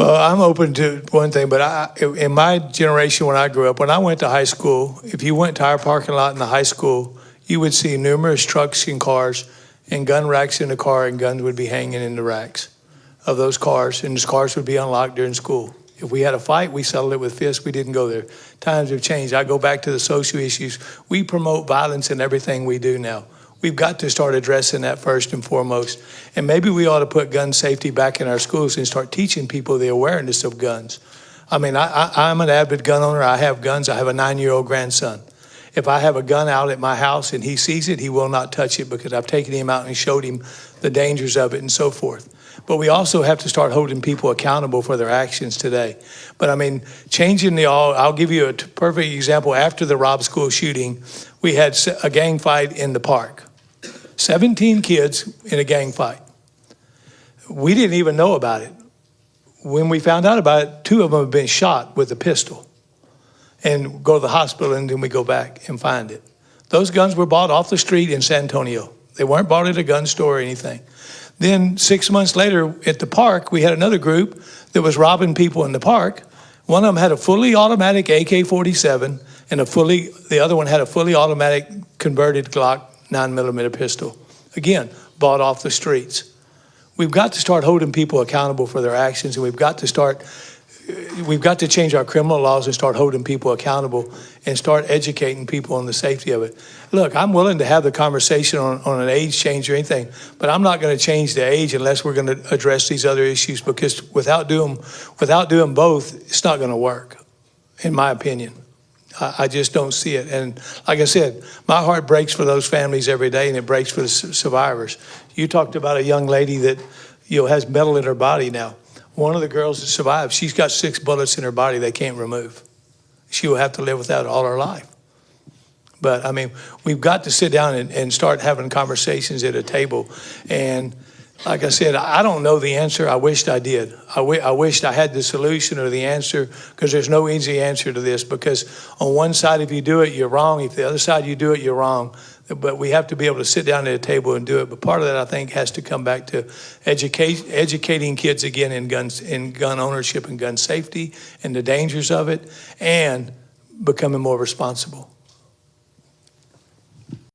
Well, I'm open to one thing, but in my generation when I grew up, when I went to high school, if you went to our parking lot in the high school, you would see numerous trucks and cars and gun racks in the car, and guns would be hanging in the racks of those cars, and those cars would be unlocked during school. If we had a fight, we settled it with fists. We didn't go there. Times have changed. I go back to the social issues. We promote violence in everything we do now. We've got to start addressing that first and foremost. And maybe we ought to put gun safety back in our schools and start teaching people the awareness of guns. I mean, I'm an avid gun owner. I have guns. I have a 9-year-old grandson. If I have a gun out at my house and he sees it, he will not touch it because I've taken him out and showed him the dangers of it and so forth. But we also have to start holding people accountable for their actions today. But I mean, changing I'll give you a perfect example. After the Robb School shooting, we had a gang fight in the park. 17 kids in a gang fight. We didn't even know about it. When we found out about it, 2 of them had been shot with a pistol and go to the hospital, and then we go back and find it. Those guns were bought off the street in San Antonio. They weren't bought at a gun store or anything. Then 6 months later at the park, we had another group that was robbing people in the park. One of them had a fully automatic AK-47 and the other one had a fully automatic converted Glock 9mm pistol. Again, bought off the streets. We've got to start holding people accountable for their actions, and we've got to change our criminal laws and start holding people accountable and start educating people on the safety of it. Look, I'm willing to have the conversation on an age change or anything, but I'm not going to change the age unless we're going to address these other issues, because without doing both, it's not going to work, in my opinion. I just don't see it. And like I said, my heart breaks for those families every day, and it breaks for the survivors. You talked about a young lady that has metal in her body now. One of the girls that survived, she's got 6 bullets in her body they can't remove. She will have to live with that all her life. But I mean, we've got to sit down and start having conversations at a table. And like I said, I don't know the answer. I wished I did. I wished I had the solution or the answer, because there's no easy answer to this, because on one side, if you do it, you're wrong. If the other side you do it, you're wrong. But we have to be able to sit down at a table and do it. But part of that, I think, has to come back to educating kids again in gun ownership and gun safety and the dangers of it, and becoming more responsible.